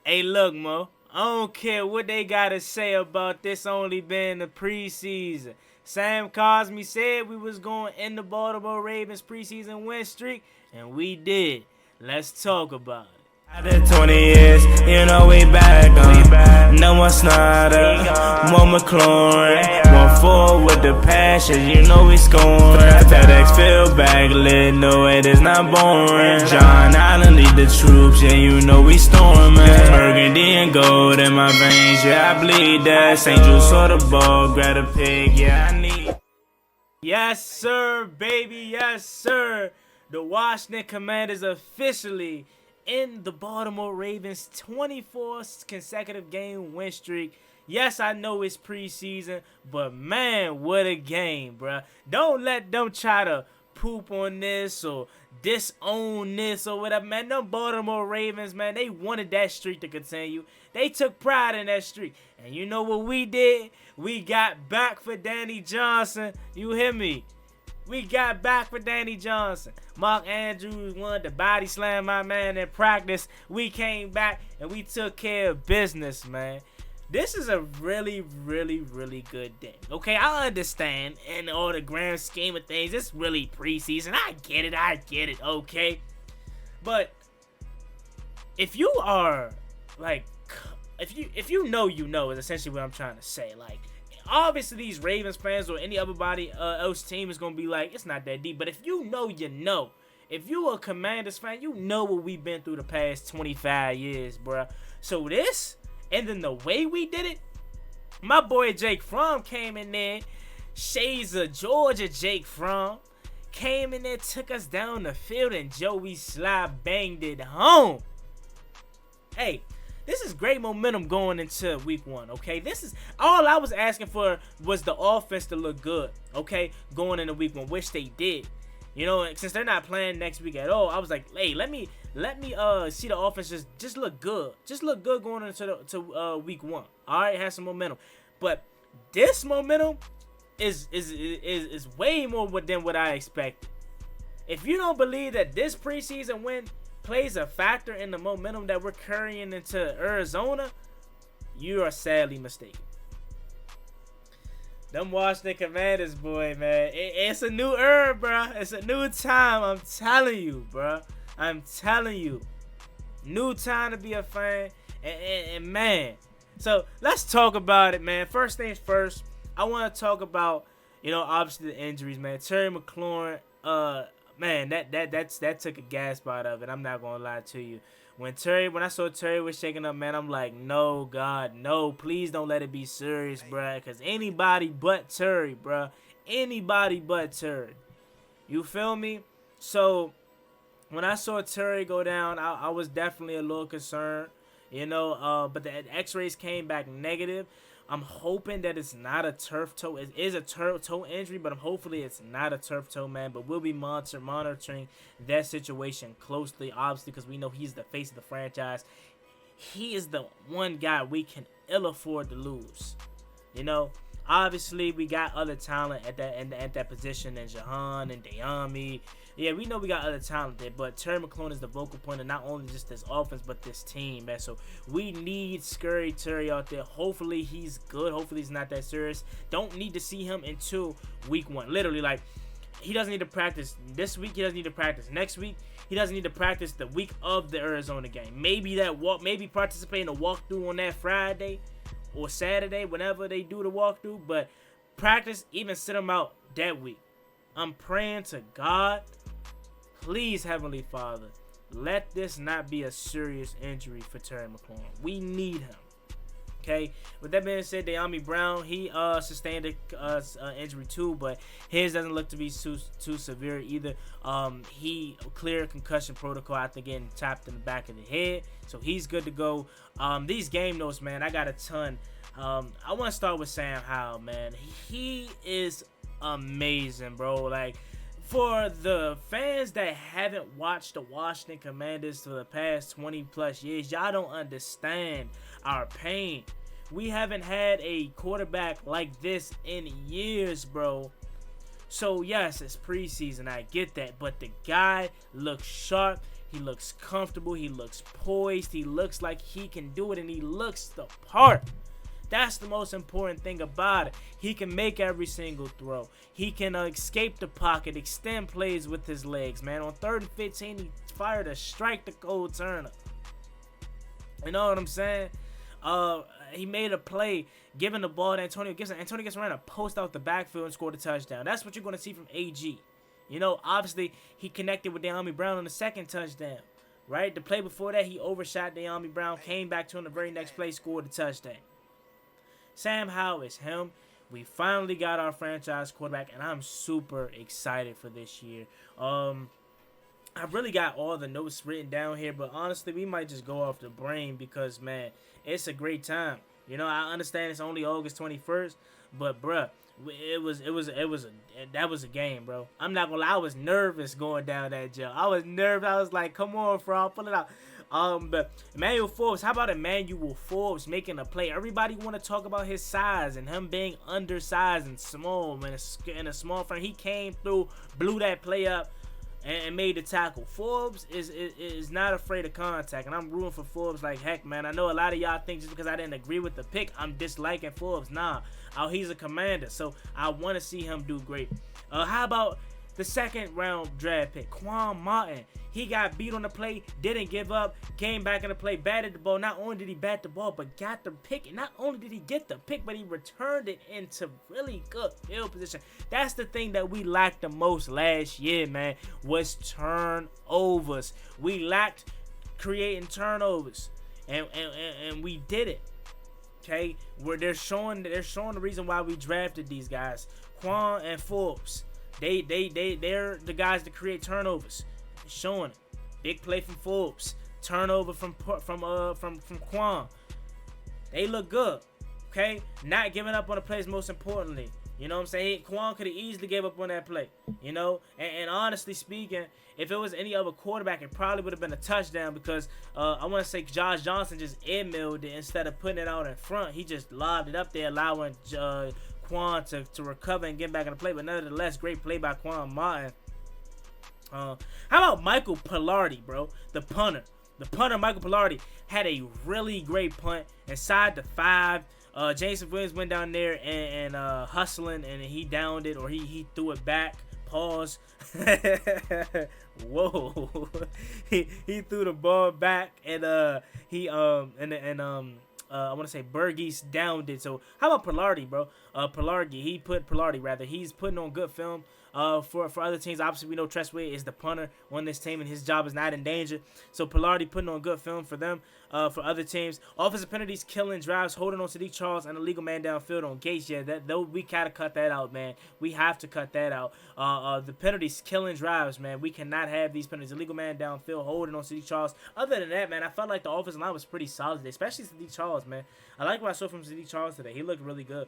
Hey, look, Mo. I don't care what they gotta say about this only being the preseason. Sam Cosmi said we was going in the Baltimore Ravens preseason win streak, and we did. Let's talk about it. After 20 years, you know we back on. No more Snyder, more McLaurin. One forward with the passion, you know we scoring. FedEx field back lit, no it is not boring. John Allen lead the troops, yeah you know we storming. Burgundy and gold in my veins, yeah I bleed that. St. Jude saw the ball, grab a pig, yeah I need. Yes, sir, baby. Yes, sir. The Washington Commanders officially in the Baltimore Ravens 24th consecutive game win streak. Yes, I know it's preseason, but man, what a game, bruh. Don't let them try to poop on this or disown this or whatever, man. Them Baltimore Ravens, man, they wanted that streak to continue. They took pride in that streak. And you know what we did? We got back for Danny Johnson. You hear me? We got back for Danny Johnson. Mark Andrews wanted to body slam my man in practice. We came back and we took care of business, man. This is a really, really, really good day. Okay, I understand in all the grand scheme of things, it's really preseason. I get it, okay? But if you are like, if you know, you know, is essentially what I'm trying to say. Like, obviously these Ravens fans or any other body else team is gonna be like, it's not that deep. But if you know, you know. If you a Commanders fan, you know what we've been through the past 25 years, bruh. So this, and then the way we did it, my boy Jake Fromm came in there, shades of Georgia Jake Fromm, came in there, took us down the field, and Joey Sly banged it home. Hey, this is great momentum going into week one, okay? This is all I was asking for, was the offense to look good, okay? Going into week one, which they did. You know, since they're not playing next week at all, I was like, hey, let me see the offense just look good. Just look good going into week one. All right, have some momentum. But this momentum is way more than what I expected. If you don't believe that this preseason win plays a factor in the momentum that we're carrying into Arizona, you are sadly mistaken. Them Washington Commanders, boy, man. It's a new era, bro. It's a new time. I'm telling you, bro. I'm telling you. New time to be a fan. And man. So, let's talk about it, man. First things first. I want to talk about, you know, obviously the injuries, man. Terry McLaurin, man, that took a gasp out of it. I'm not going to lie to you. When I saw Terry was shaking up, man, I'm like, no, God, no. Please don't let it be serious, bruh. Because anybody but Terry, bruh. Anybody but Terry. You feel me? So, when I saw Terry go down, I was definitely a little concerned. You know, but the x-rays came back negative. I'm hoping that it's not a turf toe. It is a turf toe injury, but hopefully it's not a turf toe, man. But we'll be monitoring that situation closely, obviously, because we know he's the face of the franchise. He is the one guy we can ill afford to lose. You know, obviously we got other talent at that position, and Jahan and Dayami. Yeah, we know we got other talent there, but Terry McLaurin is the vocal point of not only just this offense, but this team, man. So we need Scary Terry out there. Hopefully he's good. Hopefully he's not that serious. Don't need to see him until week one. Literally, like, he doesn't need to practice this week. He doesn't need to practice next week. He doesn't need to practice the week of the Arizona game. Maybe participate in a walkthrough on that Friday or Saturday, whenever they do the walkthrough. But practice, even sit him out that week. I'm praying to God, please, Heavenly Father, let this not be a serious injury for Terry McLaurin. We need him. Okay. With that being said, De'Ami Brown, he sustained a injury too, but his doesn't look to be too severe either. He cleared concussion protocol after getting tapped in the back of the head, so he's good to go. These game notes, man, I got a ton. I want to start with Sam Howell, man. He is amazing, bro. Like, for the fans that haven't watched the Washington Commanders for the past 20 plus years, y'all don't understand our pain. We haven't had a quarterback like this in years, bro. So yes, it's preseason, I get that, but the guy looks sharp. He looks comfortable. He looks poised. He looks like he can do it, and he looks the part. That's the most important thing about it. He can make every single throw. He can escape the pocket, extend plays with his legs, man. On 3rd and 15, he fired a strike to Cole Turner. You know what I'm saying? He made a play, giving the ball to Antonio Gibson. Antonio Gibson ran a post out the backfield and scored a touchdown. That's what you're going to see from AG. You know, obviously, he connected with De'Ami Brown on the 2nd touchdown, right? The play before that, he overshot De'Ami Brown, came back to him the very next play, scored a touchdown. Sam Howell is him. We finally got our franchise quarterback, and I'm super excited for this year. I really got all the notes written down here, but honestly, we might just go off the brain because, man, it's a great time. You know, I understand it's only August 21st, but bruh, that was a game, bro. I'm not gonna lie, I was nervous going down that jail. I was nervous. I was like, come on, bro, pull it out. But Emmanuel Forbes, how about Emmanuel Forbes making a play? Everybody want to talk about his size and him being undersized and small, man, in a small frame. He came through, blew that play up, and made the tackle. Forbes is not afraid of contact, and I'm rooting for Forbes like heck, man. I know a lot of y'all think just because I didn't agree with the pick, I'm disliking Forbes. Nah, he's a commander, so I want to see him do great. How about the 2nd round draft pick, Quan Martin? He got beat on the play, didn't give up, came back in the play, batted the ball. Not only did he bat the ball, but got the pick. And not only did he get the pick, but he returned it into really good field position. That's the thing that we lacked the most last year, man, was turnovers. We lacked creating turnovers, and we did it. Okay, where they're showing the reason why we drafted these guys, Quan and Forbes. They're the guys that create turnovers. Showing it. Big play from Forbes. Turnover from Quan. They look good. Okay? Not giving up on the plays, most importantly. You know what I'm saying? Quan could have easily gave up on that play. You know? And honestly speaking, if it was any other quarterback, it probably would have been a touchdown because I want to say Josh Johnson just air-milled it instead of putting it out in front. He just lobbed it up there, allowing Quan to recover and get back in the play. But nonetheless, great play by Quan Martin. How about Michael Pilardi, bro? The punter. The punter, Michael Pilardi, had a really great punt inside the 5. Jason Williams went down there and hustling, and he downed it, or he threw it back. Pause. Whoa. he threw the ball back, and I want to say Burgess downed it. So how about Pilardi, bro? He's putting on good film. For other teams, obviously we know Tressway is the punter on this team, and his job is not in danger. So Pilardi putting on good film for them. For other teams, offensive penalties, killing drives, holding on to Sadiq Charles, and a legal man downfield on Gates. Yeah, we gotta cut that out, man. We have to cut that out. The penalties, killing drives, man. We cannot have these penalties. Illegal man downfield, holding on Sadiq Charles. Other than that, man, I felt like the offensive line was pretty solid today, especially Sadiq Charles, man. I like what I saw from Sadiq Charles today. He looked really good.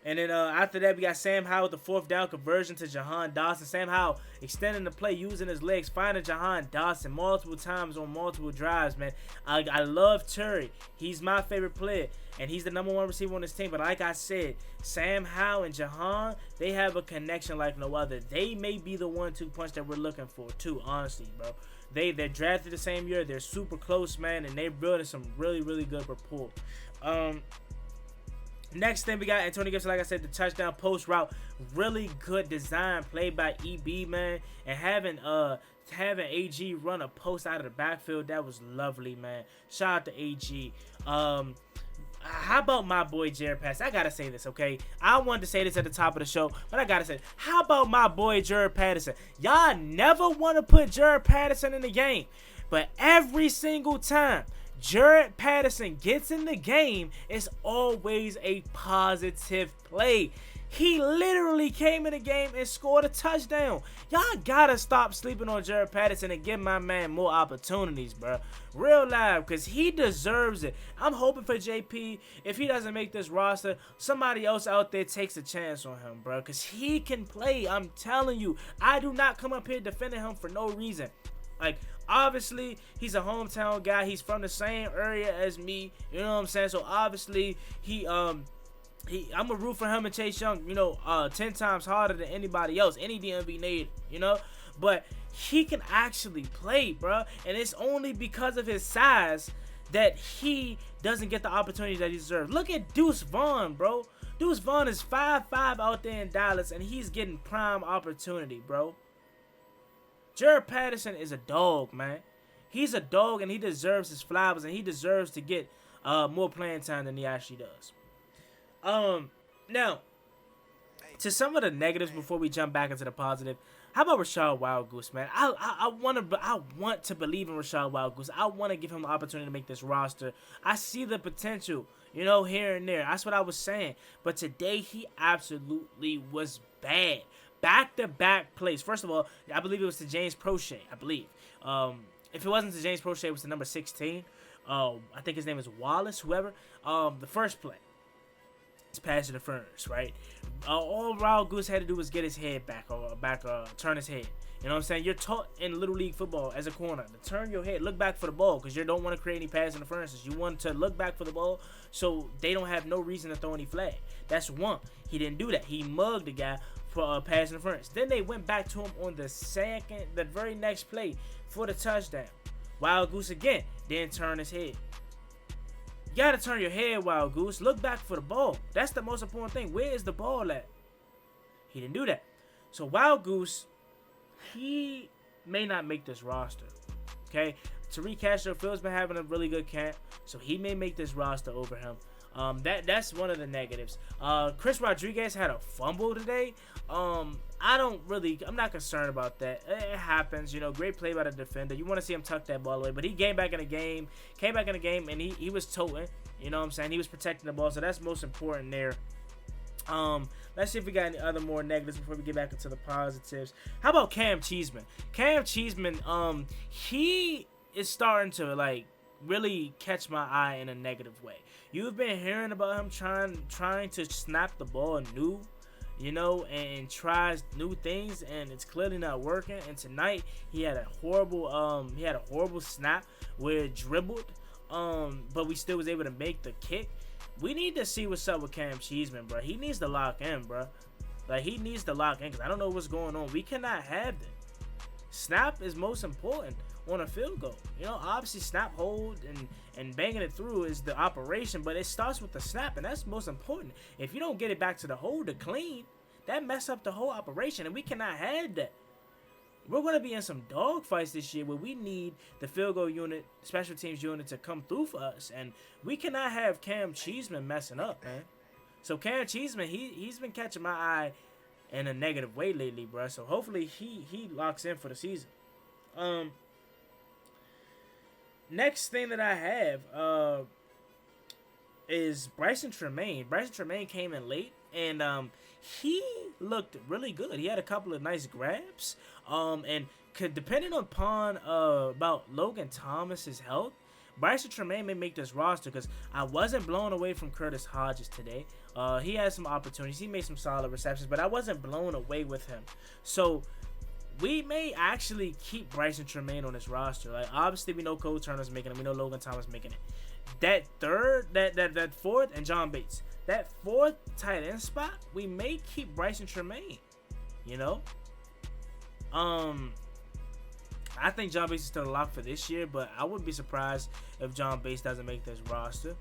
And then after that, we got Sam Howell with the 4th down conversion to Jahan Dawson. Sam Howell extending the play, using his legs, finding Jahan Dawson multiple times on multiple drives, man. I love Terry. He's my favorite player, and he's the #1 receiver on this team. But like I said, Sam Howell and Jahan, they have a connection like no other. They may be the 1-2 punch that we're looking for, too, honestly, bro. They're drafted the same year. They're super close, man, and they're building some really, really good rapport. Next thing we got Antonio Gibson, like I said, the touchdown post route, really good design played by EB, man, and having AG run a post out of the backfield, that was lovely, man. Shout out to AG. How about my boy Jared Patterson? I gotta say this, okay? I wanted to say this at the top of the show, but I gotta say, how about my boy Jared Patterson? Y'all never want to put Jared Patterson in the game, but every single time Jared Patterson gets in the game, it's always a positive play. He literally came in the game and scored a touchdown. Y'all gotta stop sleeping on Jared Patterson and give my man more opportunities, bro. Real live, because he deserves it. I'm hoping for JP, if he doesn't make this roster, somebody else out there takes a chance on him, bro, because he can play. I'm telling you, I do not come up here defending him for no reason. Like, obviously, he's a hometown guy. He's from the same area as me. You know what I'm saying? So, obviously, I'm a root for him and Chase Young, 10 times harder than anybody else, any DMV native, But he can actually play, bro. And it's only because of his size that he doesn't get the opportunity that he deserves. Look at Deuce Vaughn, bro. Deuce Vaughn is 5'5" out there in Dallas, and he's getting prime opportunity, bro. Jared Patterson is a dog, man. He's a dog, and he deserves his flowers, and he deserves to get more playing time than he actually does. Now, to some of the negatives before we jump back into the positive, how about Rashad Wildgoose, man? I want to believe in Rashad Wildgoose. I want to give him the opportunity to make this roster. I see the potential, you know, here and there. That's what I was saying. But today, he absolutely was bad. Back-to-back plays. First of all, I believe it was to James Prochet, I believe. If it wasn't to James Prochet, it was to number 16. I think his name is Wallace, whoever. The first play. It's pass interference, right? All Wild Goose had to do was get his head back, turn his head. You know what I'm saying? You're taught in Little League football as a corner to turn your head, look back for the ball, because you don't want to create any pass interferences. You want to look back for the ball so they don't have no reason to throw any flag. That's one. He didn't do that. He mugged the guy for pass interference. Then they went back to him on the very next play for the touchdown. Wild Goose again didn't turn his head. You gotta turn your head, Wild Goose. Look back for the ball. That's the most important thing. Where is the ball at? He didn't do that. So Wild Goose, he may not make this roster. Okay? Tariq Castro-Field's been having a really good camp, so he may make this roster over him. That's one of the negatives. Chris Rodriguez had a fumble today. I'm not concerned about that. It happens, you know, great play by the defender. You want to see him tuck that ball away, but he came back in the game, and he was toting, you know what I'm saying? He was protecting the ball, so that's most important there. Let's see if we got any other more negatives before we get back into the positives. How about Cam Cheeseman? Cam Cheeseman, he is starting to, like, really catch my eye in a negative way. You've been hearing about him trying to snap the ball new, you know, and tries new things, and it's clearly not working. And tonight he had a horrible snap where it dribbled, but we still was able to make the kick. We need to see what's up with Cam Cheeseman, bro. He needs to lock in, bro. Like, he needs to lock in, because I don't know what's going on. We cannot have that. Snap is most important on a field goal. You know, obviously snap, hold, and banging it through is the operation, but it starts with the snap, and that's most important. If you don't get it back to the holder clean, that mess up the whole operation, and we cannot have that. We're going to be in some dog fights this year where we need the field goal unit, special teams unit to come through for us, and we cannot have Cam Cheeseman messing up, man. So Cam Cheeseman, he's been catching my eye in a negative way lately, bro. So hopefully he locks in for the season. Next thing that I have is Bryson Tremaine. Bryson Tremaine came in late, and he looked really good. He had a couple of nice grabs. And depending upon about Logan Thomas's health, Bryson Tremaine may make this roster, because I wasn't blown away from Curtis Hodges today. He had some opportunities. He made some solid receptions, but I wasn't blown away with him. So we may actually keep Bryson Tremaine on this roster. Like, obviously we know Cole Turner's making it. We know Logan Thomas making it. That fourth, and John Bates. That fourth tight end spot, we may keep Bryson Tremaine. You know? I think John Bates is still a lock for this year, but I wouldn't be surprised if John Bates doesn't make this roster.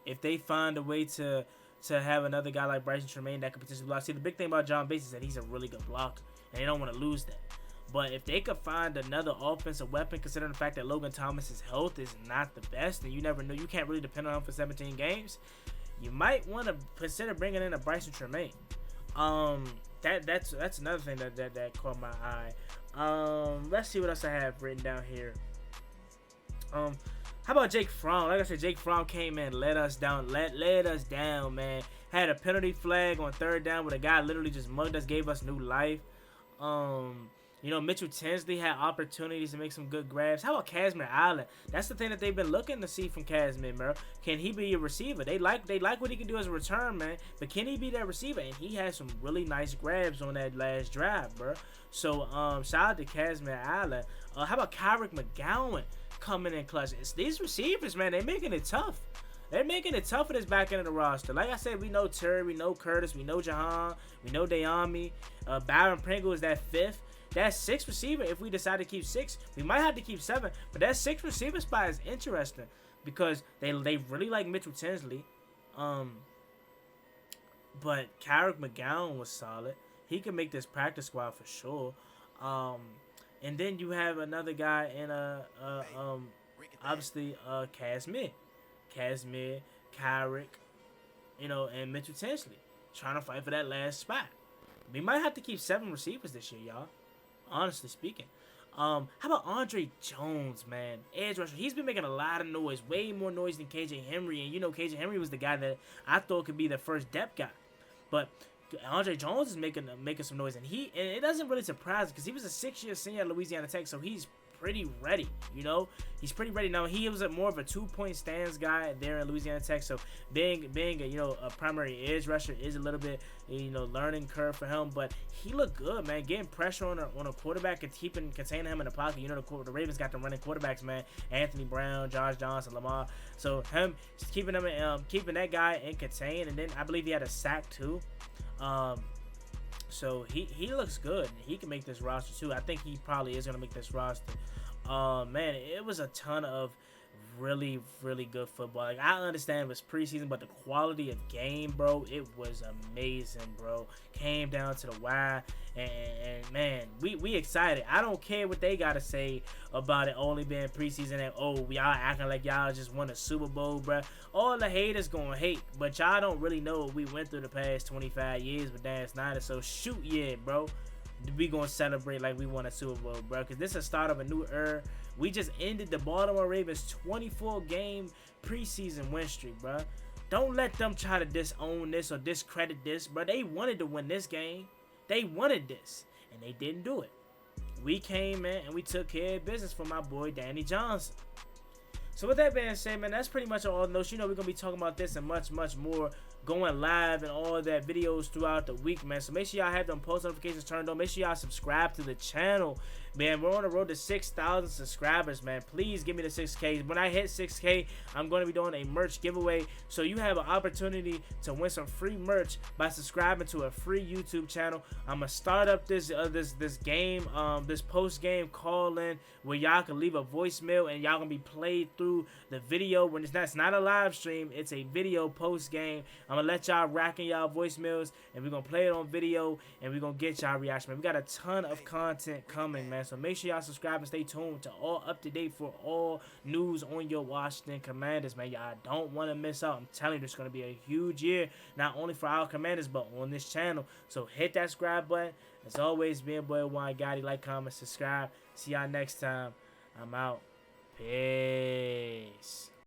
If they find a way to have another guy like Bryson Tremaine that could potentially block. See, the big thing about John Bates is that he's a really good blocker, and they don't want to lose that. But if they could find another offensive weapon, considering the fact that Logan Thomas's health is not the best, and you never know, you can't really depend on him for 17 games, you might want to consider bringing in a Bryson Tremaine. That's another thing that caught my eye. Let's see what else I have written down here. How about Jake Fromm? Like I said, Jake Fromm came in, let us down, man. Had a penalty flag on third down where the guy literally just mugged us, gave us new life. You know, Mitchell Tinsley had opportunities to make some good grabs. How about Casman Allen? That's the thing that they've been looking to see from Casman, bro. Can he be a receiver? They like what he can do as a return, man. But can he be that receiver? And he had some really nice grabs on that last drive, bro. So, shout out to Casman Allen. How about Kyrick McGowan coming in clutch? It's these receivers, man, they're making it tough. They're making it tough for this back end of the roster. Like I said, we know Terry, we know Curtis, we know Jahan, we know Dayami. Byron Pringle is that fifth. that 6th receiver, if we decide to keep 6, we might have to keep 7. But that 6th receiver spot is interesting because they really like Mitchell Tinsley. But Carrick McGowan was solid. He can make this practice squad for sure. And then you have another guy in obviously Casimir, Carrick, and Mitchell Tinsley trying to fight for that last spot. We might have to keep 7 receivers this year, y'all. Honestly speaking. How about Andre Jones, man? Edge rusher. He's been making a lot of noise. Way more noise than KJ Henry. And KJ Henry was the guy that I thought could be the first depth guy. But Andre Jones is making some noise. And it doesn't really surprise me because he was a 6-year senior at Louisiana Tech. So he's pretty ready, He's pretty ready. Now, he was more of a 2-point stance guy there in Louisiana Tech, so being a primary edge rusher is a little bit, learning curve for him, but he looked good, man, getting pressure on a quarterback and containing him in the pocket. The Ravens got them running quarterbacks, man, Anthony Brown, Josh Johnson, Lamar, so him keeping that guy in contain, and then I believe he had a sack too. So he looks good. He can make this roster too. I think he probably is going to make this roster. Man, it was a ton of really, really good football. Like, I understand it was preseason, but the quality of game, bro, it was amazing, bro. Came down to the wire, and man, we excited. I don't care what they got to say about it only being preseason and, y'all acting like y'all just won a Super Bowl, bro. All the haters gonna hate, but y'all don't really know what we went through the past 25 years with Dan Snyder, so shoot, yeah, bro. We gonna celebrate like we won a Super Bowl, bro, because this is the start of a new era. We just ended the Baltimore Ravens 24-game preseason win streak, bro. Don't let them try to disown this or discredit this, bro. They wanted to win this game. They wanted this, and they didn't do it. We came in and we took care of business for my boy Danny Johnson. So with that being said, man, that's pretty much all the notes. We're going to be talking about this and much, much more going live and all that videos throughout the week, man. So make sure y'all have them post notifications turned on. Make sure y'all subscribe to the channel, man. We're on the road to 6,000 subscribers, man. Please give me the 6K. When I hit 6K, I'm going to be doing a merch giveaway. So you have an opportunity to win some free merch by subscribing to a free YouTube channel. I'm going to start up this game, this post-game call-in where y'all can leave a voicemail and y'all going to be played through the video. When it's not a live stream, it's a video post-game. I'm going to let y'all rack in y'all voicemails, and we're going to play it on video, and we're going to get y'all reaction, man. We got a ton of content coming, man. So make sure y'all subscribe and stay tuned to all up-to-date for all news on your Washington Commanders, man. Y'all don't want to miss out. I'm telling you, it's going to be a huge year, not only for our Commanders, but on this channel. So hit that subscribe button. As always, being boy Juan Gotti. Like, comment, subscribe. See y'all next time. I'm out. Peace.